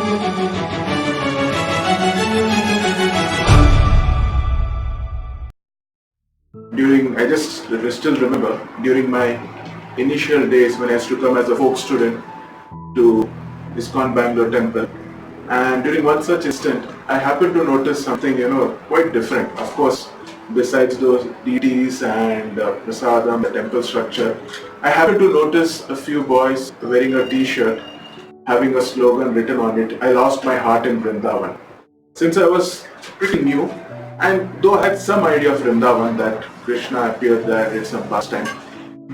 I just still remember during my initial days when I used to come as a folk student to ISKCON Bangalore temple. And during one such instant, I happened to notice something, quite different. Of course, besides those deities and prasadam, the temple structure, I happened to notice a few boys wearing a t-shirt, having a slogan written on it, "I lost my heart in Vrindavan." Since I was pretty new, and though I had some idea of Vrindavan, that Krishna appeared there, did some pastime,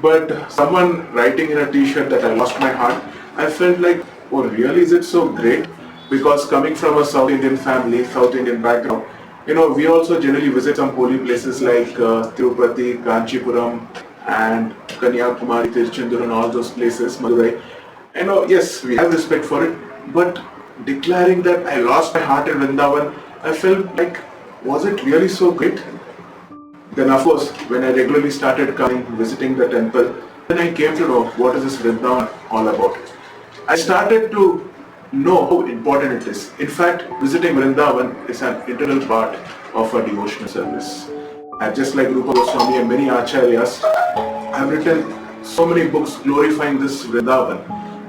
but someone writing in a t-shirt that I lost my heart, I felt like, oh really, is it so great? Because coming from a South Indian family, South Indian background, we also generally visit some holy places like Tirupati, Kanchipuram, and Kanyakumari, Tiruchendur, and all those places, Madurai. Yes, we have respect for it, but declaring that I lost my heart in Vrindavan, I felt like, was it really so great? Then of course, when I regularly started coming, visiting the temple, then I came to know what is this Vrindavan all about. I started to know how important it is. In fact, visiting Vrindavan is an integral part of a devotional service. And just like Rupa Goswami and many acharyas, I have written so many books glorifying this Vrindavan.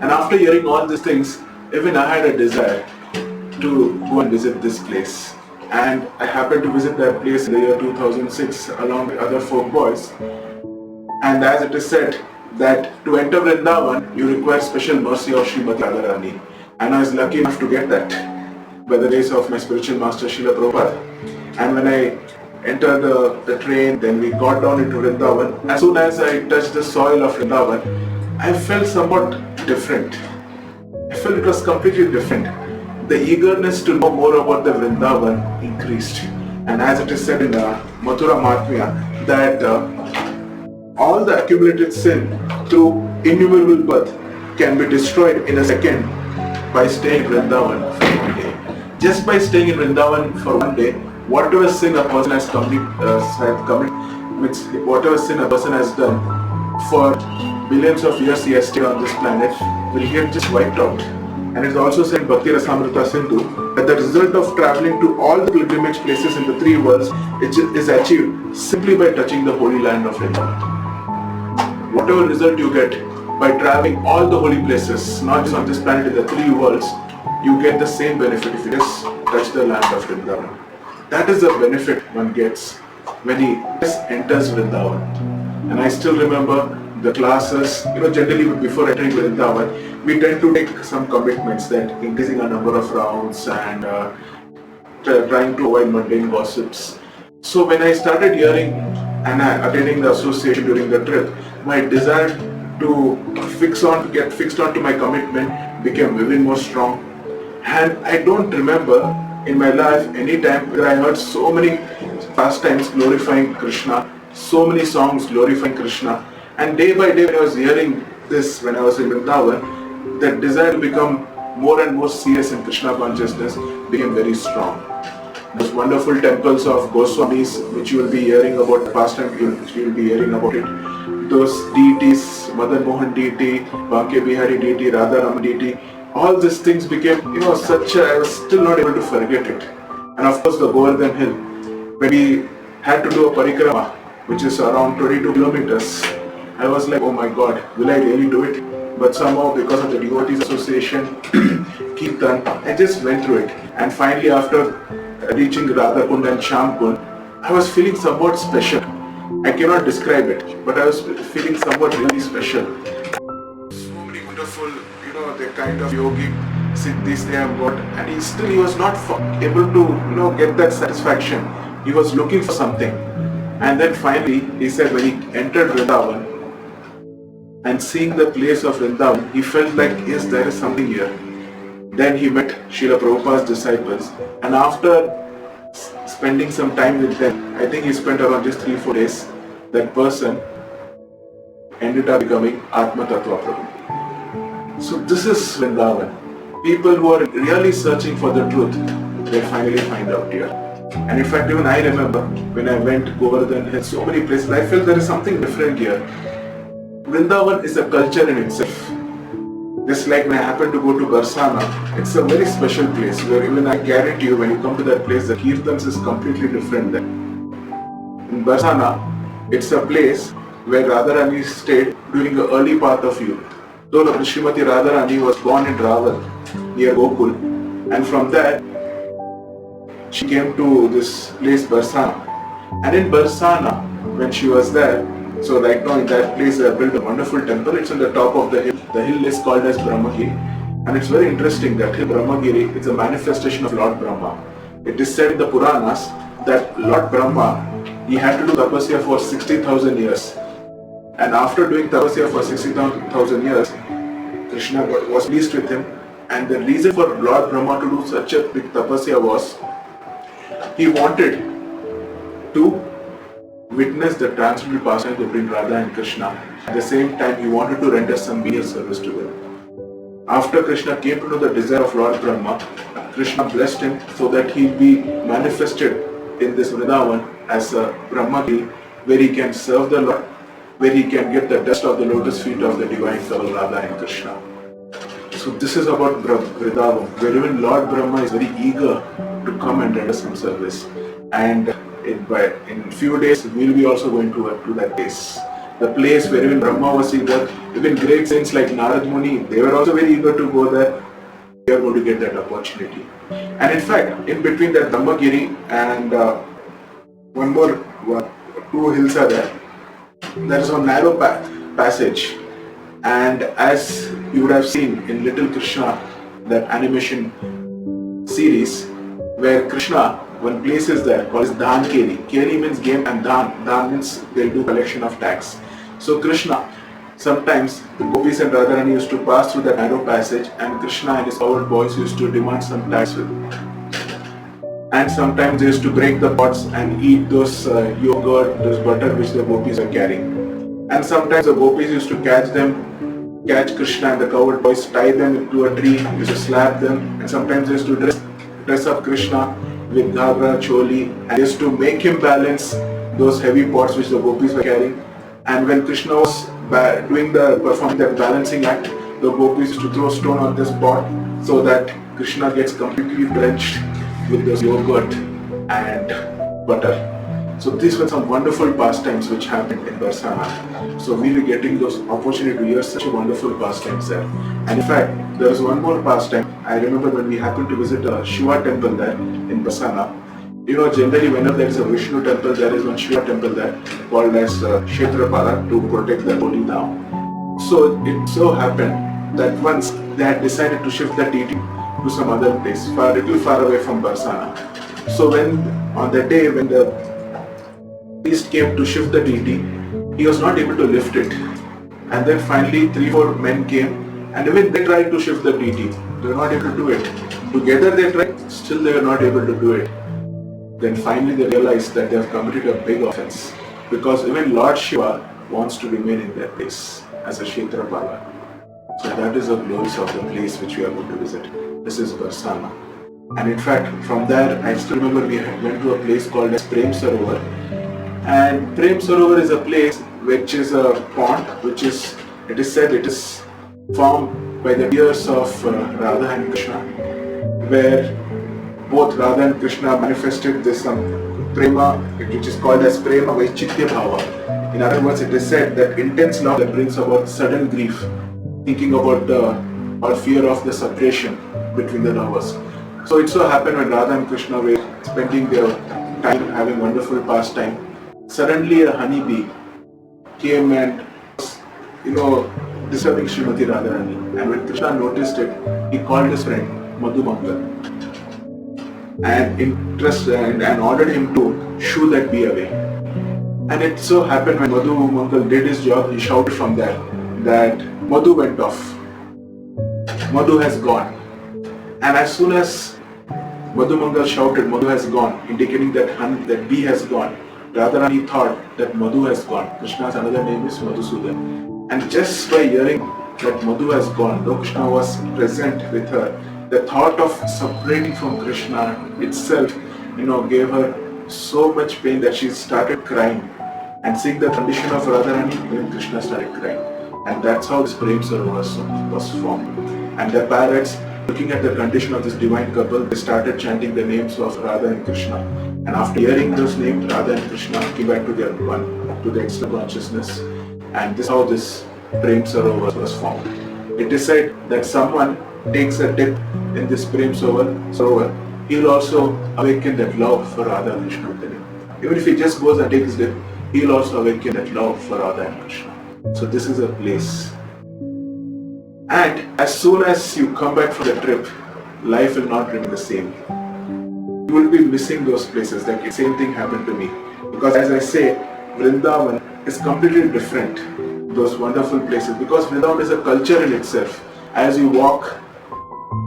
And after hearing all these things, even I had a desire to go and visit this place. And I happened to visit that place in the year 2006 along with other folk boys. And as it is said, that to enter Vrindavan, you require special mercy of Srimati Radharani. And I was lucky enough to get that by the grace of my spiritual master Srila Prabhupada. And when I entered the train, then we got down into Vrindavan. As soon as I touched the soil of Vrindavan, I felt somewhat different. I felt it was completely different. The eagerness to know more about the Vrindavan increased. And as it is said in Mathura Mahatmya, that all the accumulated sin through innumerable birth can be destroyed in a second by staying in Vrindavan for one day. Just by staying in Vrindavan for one day, whatever sin a person has committed, whatever sin a person has done for billions of years he has stayed on this planet, will get just wiped out. And it's also said in Bhakti Rasamrita Sindhu that the result of traveling to all the pilgrimage places in the three worlds is achieved simply by touching the holy land of Vrindavan. Whatever result you get by traveling all the holy places, not just on this planet, in the three worlds, you get the same benefit if you just touch the land of Vrindavan. That is the benefit one gets when he just enters Vrindavan. And I still remember the classes, generally before entering Vrindavan, we tend to take some commitments that increasing our number of rounds and trying to avoid mundane gossips. So when I started hearing and attending the association during the trip, my desire to get fixed onto my commitment became even more strong. And I don't remember in my life any time where I heard so many pastimes glorifying Krishna, so many songs glorifying Krishna. And day by day when I was hearing this, when I was in Vrindavan, that desire to become more and more serious in Krishna consciousness became very strong. Those wonderful temples of Goswamis, which you will be hearing about, past time which you will be hearing about it. Those deities, Madan Mohan deity, Banke Bihari deity, Radha deity, all these things became, I was still not able to forget it. And of course the Govardhan Hill, when we had to do a parikrama, which is around 22 kilometers, I was like, oh my God, will I really do it? But somehow, because of the Devotees Association, Kirtan, I just went through it. And finally, after reaching Radha Kund and Sham Kund, I was feeling somewhat special. I cannot describe it, but I was feeling somewhat really special. So many wonderful, the kind of yogic siddhis they have got, and he was not able to, get that satisfaction. He was looking for something. And then finally, he said when he entered Vrindavan, and seeing the place of Vrindavan, he felt like, yes, there is something here. Then he met Srila Prabhupada's disciples, and after spending some time with them, I think he spent around just 3-4 days, that person ended up becoming Atma Tattva Prabhu. So this is Vrindavan. People who are really searching for the truth, they finally find out here. And in fact, even I remember when I went to Govardhan Hill, so many places, I felt there is something different here. Vrindavan is a culture in itself. Just like when I happen to go to Barsana, it's a very special place where even I guarantee you when you come to that place, the Kirtans is completely different there. In Barsana, it's a place where Radharani stayed during the early part of youth. Though Srimati Radharani was born in Raval, near Gokul, and from there, she came to this place Barsana. And in Barsana, when she was there, so right now in that place they have built a wonderful temple. It's on the top of the hill. The hill is called as Brahmagiri. And it's very interesting that hill Brahmagiri is a manifestation of Lord Brahma. It is said in the Puranas that Lord Brahma, he had to do tapasya for 60,000 years. And after doing tapasya for 60,000 years, Krishna was pleased with him. And the reason for Lord Brahma to do such a big tapasya was he wanted to witness the transcendental pastime between Radha and Krishna. At the same time, he wanted to render some menial service to them. After Krishna came to know the desire of Lord Brahma, Krishna blessed him so that he be manifested in this Vrindavan as a Brahmagiri, where he can serve the Lord, where he can get the dust of the lotus feet of the divine couple Radha and Krishna. So this is about Vrindavan, where even Lord Brahma is very eager to come and render some service. And in few days, we'll be also going to that place. The place where even Brahma was eager, even great saints like Narad Muni, they were also very eager to go there. We are going to get that opportunity. And in fact, in between that Brahmagiri and two hills are there. There is a narrow passage. And as you would have seen in Little Krishna, that animation series, where Krishna, one place is there called Dhan Keri. Keri means game and Dhan means they'll do collection of tax. So Krishna, sometimes the gopis and Radharani used to pass through that narrow passage and Krishna and his coward boys used to demand some tax with him. And sometimes they used to break the pots and eat those yogurt, those butter which the gopis are carrying. And sometimes the gopis used to catch Krishna and the coward boys, tie them to a tree, used to slap them, and sometimes they used to dress up Krishna with ghagra, choli, and used to make him balance those heavy pots which the gopis were carrying. And when Krishna was performing that balancing act, the gopis used to throw stone on this pot so that Krishna gets completely drenched with this yogurt and butter. So these were some wonderful pastimes which happened in Barsana. So we were getting those opportunity to hear such a wonderful pastimes there. And in fact, there was one more pastime. I remember when we happened to visit a Shiva temple there in Barsana. You know, generally whenever there is a Vishnu temple, there is one Shiva temple there called as Kshetrapala to protect the holy Dham. So it so happened that once they had decided to shift the deity to some other place, a little far away from Barsana. So when on the day when the priest came to shift the deity, he was not able to lift it. And then finally 3-4 men came and even they tried to shift the deity. They were not able to do it. Together they tried, still they were not able to do it. Then finally they realized that they have committed a big offense, because even Lord Shiva wants to remain in that place as a Kshetrapala. So that is the glories of the place which we are going to visit. This is Barsana. And in fact, from there I still remember we went to a place called as Prem Sarovar. And Prem Sarovar is a place which is a pond, it is said it is formed by the tears of Radha and Krishna, where both Radha and Krishna manifested this prema, which is called as prema vaichitya bhava. In other words, it is said that intense love that brings about sudden grief, thinking about or fear of the separation between the lovers. So it so happened when Radha and Krishna were spending their time having wonderful pastime, suddenly a honeybee came and disturbing Srimati Radharani. And when Krishna noticed it, he called his friend Madhu Mangal and ordered him to shoo that bee away. And it so happened when Madhu Mangal did his job, he shouted from there that Madhu went off. Madhu has gone. And as soon as Madhu Mangal shouted, Madhu has gone, indicating that bee has gone, Radharani thought that Madhu has gone. Krishna's another name is Madhusudan. And just by hearing that Madhu has gone, though Krishna was present with her, the thought of separating from Krishna itself, gave her so much pain that she started crying. And seeing the condition of Radharani, even Krishna started crying. And that's how this Prem Sarovar was formed. And the parrots, looking at the condition of this divine couple, they started chanting the names of Radha and Krishna. And after hearing those names, Radha and Krishna came back to their one, to the extra consciousness. And this is how this Prem Sarovar was formed. It is said that someone takes a dip in this Prem Sarovar, he will also awaken that love for Radha and Krishna within him. Even if he just goes and takes dip, he will also awaken that love for Radha and Krishna. So this is a place. And as soon as you come back from the trip, life will not remain the same. You will be missing those places. Like the same thing happened to me. Because as I say, Vrindavan is completely different. Those wonderful places. Because Vrindavan is a culture in itself. As you walk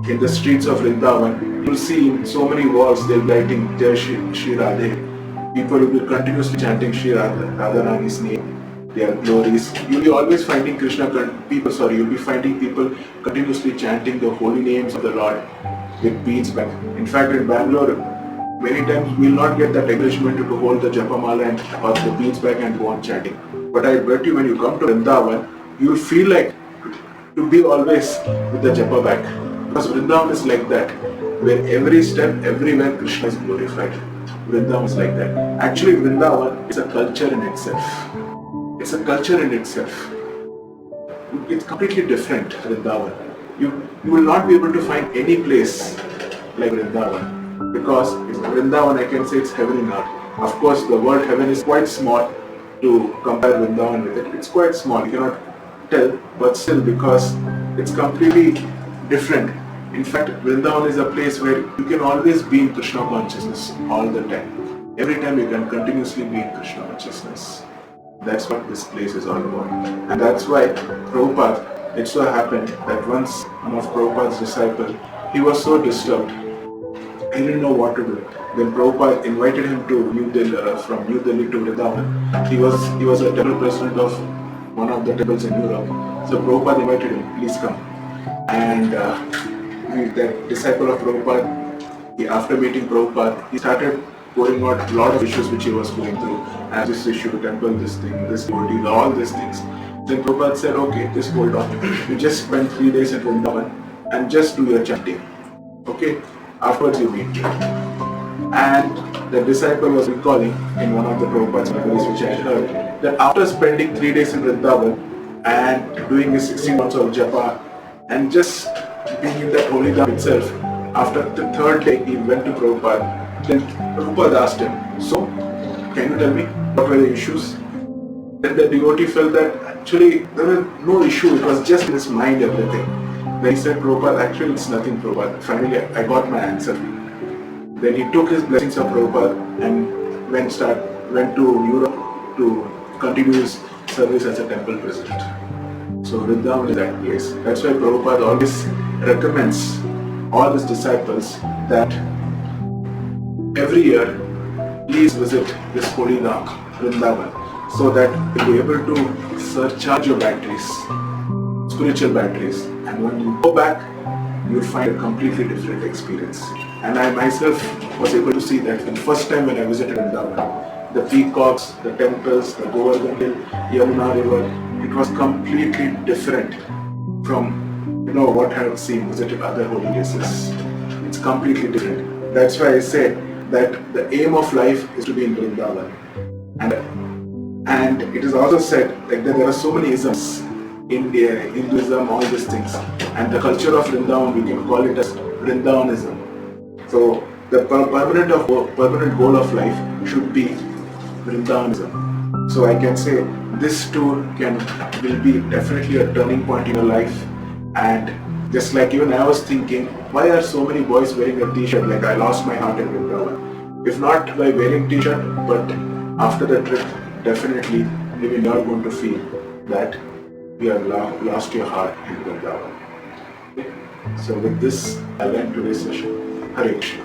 in the streets of Vrindavan, you will see in so many walls they'll be writing Jai Shri Radhe. People will be continuously chanting Shri Radharani's name. Their glories. You'll be always finding you'll be finding people continuously chanting the holy names of the Lord with beads back. In fact, in Bangalore, many times we'll not get that encouragement to hold the japamala or the beads back and go on chanting. But I bet you when you come to Vrindavan, you'll feel like to be always with the japa back. Because Vrindavan is like that, where every step, everywhere Krishna is glorified. Vrindavan is like that. Actually, Vrindavan is a culture in itself. It's a culture in itself. It's completely different, Vrindavan. You will not be able to find any place like Vrindavan. Because Vrindavan, I can say it's heaven in earth. Of course, the word heaven is quite small to compare Vrindavan with it. It's quite small, you cannot tell, but still, because it's completely different. In fact, Vrindavan is a place where you can always be in Krishna consciousness all the time. Every time you can continuously be in Krishna consciousness. That's what this place is all about. And that's why Prabhupada, it so happened that once one of Prabhupada's disciples, he was so disturbed, he didn't know what to do. Then Prabhupada invited him to New Delhi, from New Delhi to Vrindavan. He was a temple president of one of the temples in Europe. So Prabhupada invited him, please come. And that disciple of Prabhupada, after meeting Prabhupada, he started pouring out a lot of issues which he was going through. As this issue, temple, this thing, this devotee, all these things. Then Prabhupada said, okay, just hold on. You just spend 3 days in Vrindavan and just do your chanting. Okay? Afterwards you meet me. And the disciple was recalling in one of the Prabhupada's memories which I heard, that after spending 3 days in Vrindavan and doing his 16 months of japa and just being in that holy dham itself, after the 3rd day he went to Prabhupada. Then Prabhupada asked him, so, can you tell me what were the issues? Then the devotee felt that actually there was no issue, it was just in his mind everything. Then he said, Prabhupada, actually it's nothing, Prabhupada. Finally I got my answer. Then he took his blessings of Prabhupada and went to Europe to continue his service as a temple president. So Vrindavan is that place. That's why Prabhupada always recommends all his disciples that every year, please visit this holy dham, Vrindavan, so that you'll be able to surcharge your batteries, spiritual batteries. And when you go back, you'll find a completely different experience. And I myself was able to see that the first time when I visited Vrindavan, the peacocks, the temples, the Govardhan Hill, Yamuna River, it was completely different from what I have seen, visited other holy places. It's completely different. That's why I say that the aim of life is to be in Vrindavan. And it is also said that there are so many isms, India, Hinduism, all these things. And the culture of Vrindavan, we can call it as Vrindavanism. So the permanent goal of life should be Vrindavanism. So I can say this tour will be definitely a turning point in your life. And just like even I was thinking, why are so many boys wearing a t-shirt like I lost my heart in Vrindavan? If not by wearing t-shirt, but after the trip, definitely you will not going to feel that you have lost your heart in Vrindavan. Okay? So with this, I'll end today's session. Hare Krishna.